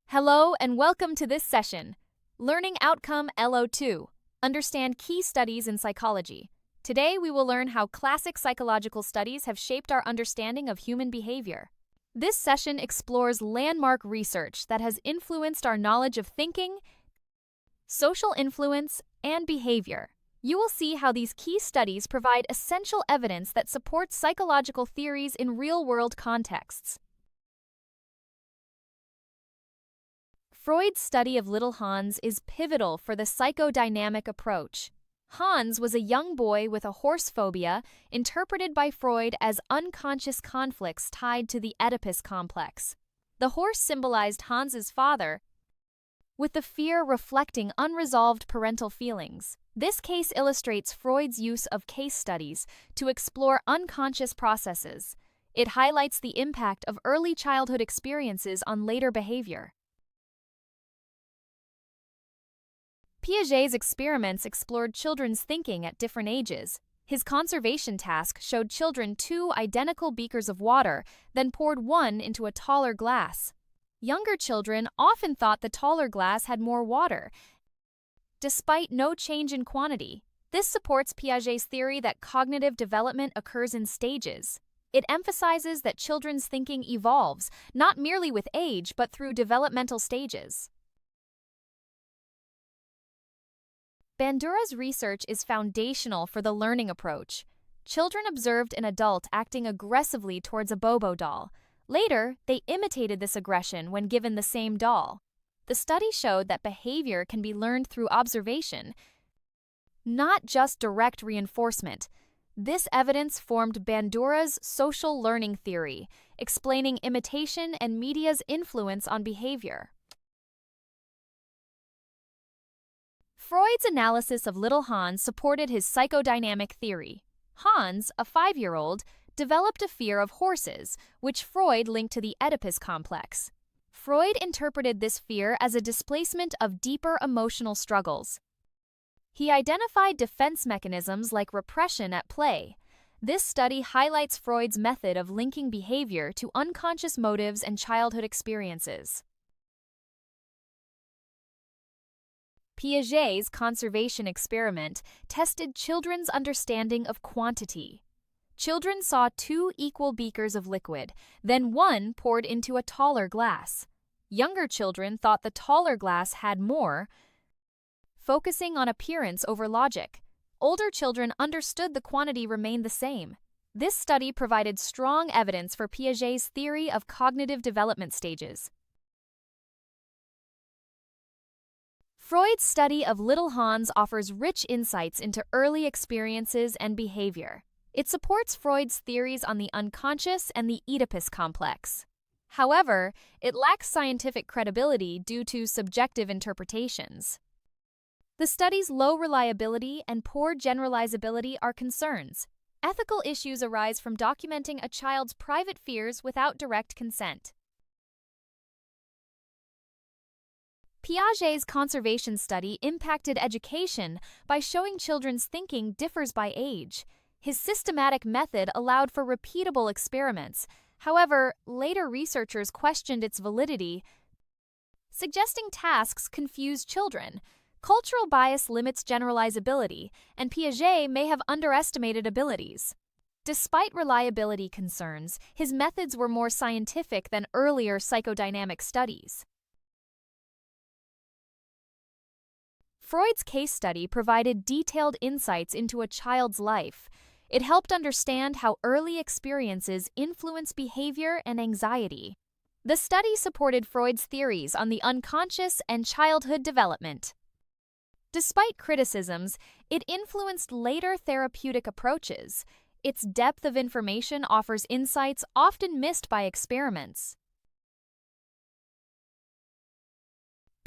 Hello and welcome to this session, Learning Outcome LO2, Understand Key Studies in Psychology. Today we will learn how classic psychological studies have shaped our understanding of human behavior. This session explores landmark research that has influenced our knowledge of thinking, social influence, and behavior. You will see how these key studies provide essential evidence that supports psychological theories in real-world contexts. Freud's study of little Hans is pivotal for the psychodynamic approach. Hans was a young boy with a horse phobia, interpreted by Freud as unconscious conflicts tied to the Oedipus complex. The horse symbolized Hans's father, with the fear reflecting unresolved parental feelings. This case illustrates Freud's use of case studies to explore unconscious processes. It highlights the impact of early childhood experiences on later behavior. Piaget's experiments explored children's thinking at different ages. His conservation task showed children 2 identical beakers of water, then poured one into a taller glass. Younger children often thought the taller glass had more water, despite no change in quantity. This supports Piaget's theory that cognitive development occurs in stages. It emphasizes that children's thinking evolves, not merely with age, but through developmental stages. Bandura's research is foundational for the learning approach. Children observed an adult acting aggressively towards a Bobo doll. Later, they imitated this aggression when given the same doll. The study showed that behavior can be learned through observation, not just direct reinforcement. This evidence formed Bandura's social learning theory, explaining imitation and media's influence on behavior. Freud's analysis of little Hans supported his psychodynamic theory. Hans, a 5-year-old, developed a fear of horses, which Freud linked to the Oedipus complex. Freud interpreted this fear as a displacement of deeper emotional struggles. He identified defense mechanisms like repression at play. This study highlights Freud's method of linking behavior to unconscious motives and childhood experiences. Piaget's conservation experiment tested children's understanding of quantity. Children saw 2 equal beakers of liquid, then one poured into a taller glass. Younger children thought the taller glass had more, focusing on appearance over logic. Older children understood the quantity remained the same. This study provided strong evidence for Piaget's theory of cognitive development stages. Freud's study of little Hans offers rich insights into early experiences and behavior. It supports Freud's theories on the unconscious and the Oedipus complex. However, it lacks scientific credibility due to subjective interpretations. The study's low reliability and poor generalizability are concerns. Ethical issues arise from documenting a child's private fears without direct consent. Piaget's conservation study impacted education by showing children's thinking differs by age. His systematic method allowed for repeatable experiments. However, later researchers questioned its validity, suggesting tasks confused children. Cultural bias limits generalizability, and Piaget may have underestimated abilities. Despite reliability concerns, his methods were more scientific than earlier psychodynamic studies. Freud's case study provided detailed insights into a child's life. It helped understand how early experiences influence behavior and anxiety. The study supported Freud's theories on the unconscious and childhood development. Despite criticisms, it influenced later therapeutic approaches. Its depth of information offers insights often missed by experiments.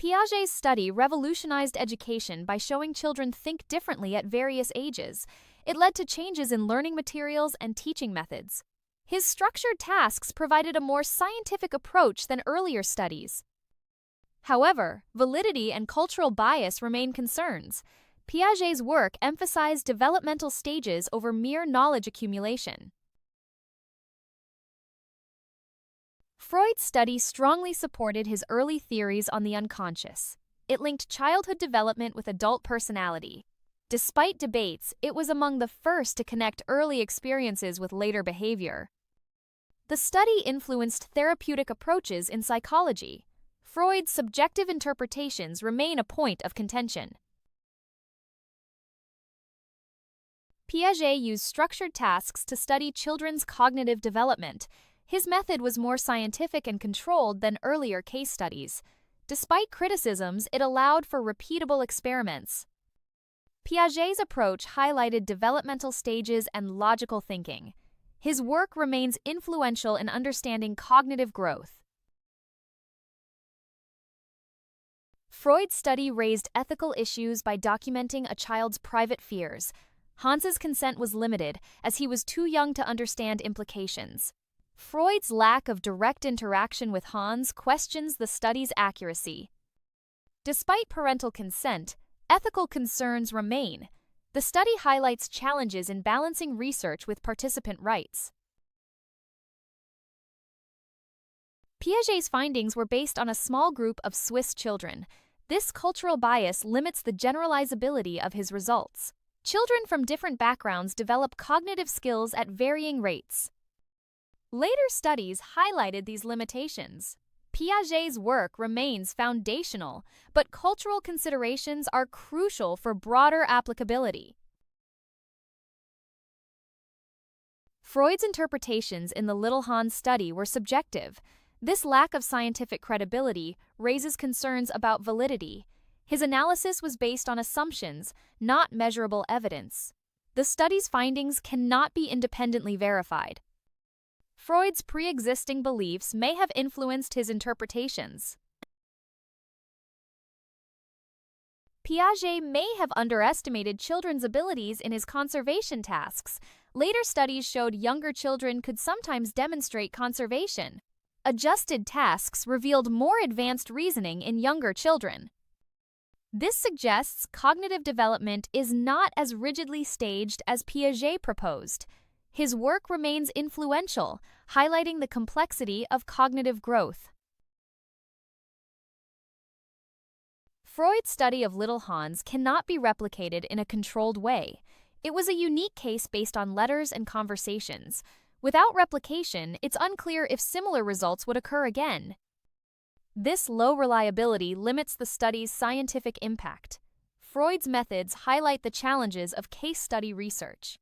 Piaget's study revolutionized education by showing children think differently at various ages. It led to changes in learning materials and teaching methods. His structured tasks provided a more scientific approach than earlier studies. However, validity and cultural bias remain concerns. Piaget's work emphasized developmental stages over mere knowledge accumulation. Freud's study strongly supported his early theories on the unconscious. It linked childhood development with adult personality. Despite debates, it was among the first to connect early experiences with later behavior. The study influenced therapeutic approaches in psychology. Freud's subjective interpretations remain a point of contention. Piaget used structured tasks to study children's cognitive development. His method was more scientific and controlled than earlier case studies. Despite criticisms, it allowed for repeatable experiments. Piaget's approach highlighted developmental stages and logical thinking. His work remains influential in understanding cognitive growth. Freud's study raised ethical issues by documenting a child's private fears. Hans's consent was limited, as he was too young to understand implications. Freud's lack of direct interaction with Hans questions the study's accuracy. Despite parental consent, ethical concerns remain. The study highlights challenges in balancing research with participant rights. Piaget's findings were based on a small group of Swiss children. This cultural bias limits the generalizability of his results. Children from different backgrounds develop cognitive skills at varying rates. Later studies highlighted these limitations. Piaget's work remains foundational, but cultural considerations are crucial for broader applicability. Freud's interpretations in the Little Hans study were subjective. This lack of scientific credibility raises concerns about validity. His analysis was based on assumptions, not measurable evidence. The study's findings cannot be independently verified. Freud's pre-existing beliefs may have influenced his interpretations. Piaget may have underestimated children's abilities in his conservation tasks. Later studies showed younger children could sometimes demonstrate conservation. Adjusted tasks revealed more advanced reasoning in younger children. This suggests cognitive development is not as rigidly staged as Piaget proposed. His work remains influential, highlighting the complexity of cognitive growth. Freud's study of Little Hans cannot be replicated in a controlled way. It was a unique case based on letters and conversations. Without replication, it's unclear if similar results would occur again. This low reliability limits the study's scientific impact. Freud's methods highlight the challenges of case study research.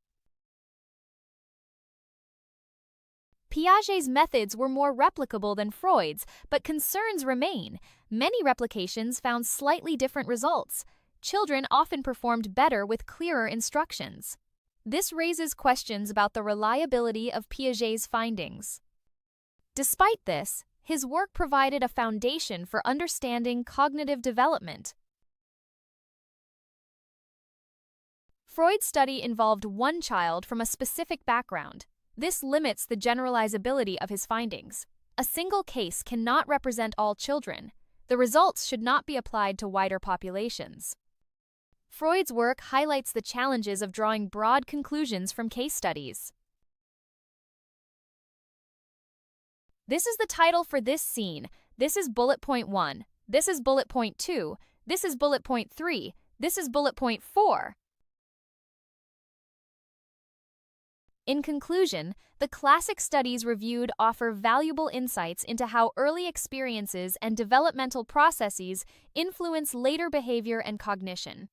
Piaget's methods were more replicable than Freud's, but concerns remain. Many replications found slightly different results. Children often performed better with clearer instructions. This raises questions about the reliability of Piaget's findings. Despite this, his work provided a foundation for understanding cognitive development. Freud's study involved one child from a specific background. This limits the generalizability of his findings. A single case cannot represent all children. The results should not be applied to wider populations. Freud's work highlights the challenges of drawing broad conclusions from case studies. This is the title for this scene. This is bullet point 1. This is bullet point 2. This is bullet point 3. This is bullet point 4. In conclusion, the classic studies reviewed offer valuable insights into how early experiences and developmental processes influence later behavior and cognition.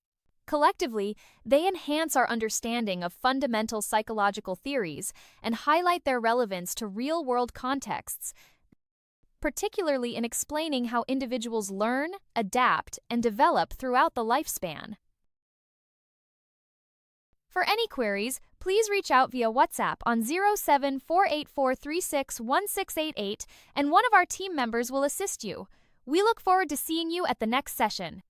Collectively, they enhance our understanding of fundamental psychological theories and highlight their relevance to real-world contexts, particularly in explaining how individuals learn, adapt, and develop throughout the lifespan. For any queries, please reach out via WhatsApp on 07484361688 and one of our team members will assist you. We look forward to seeing you at the next session.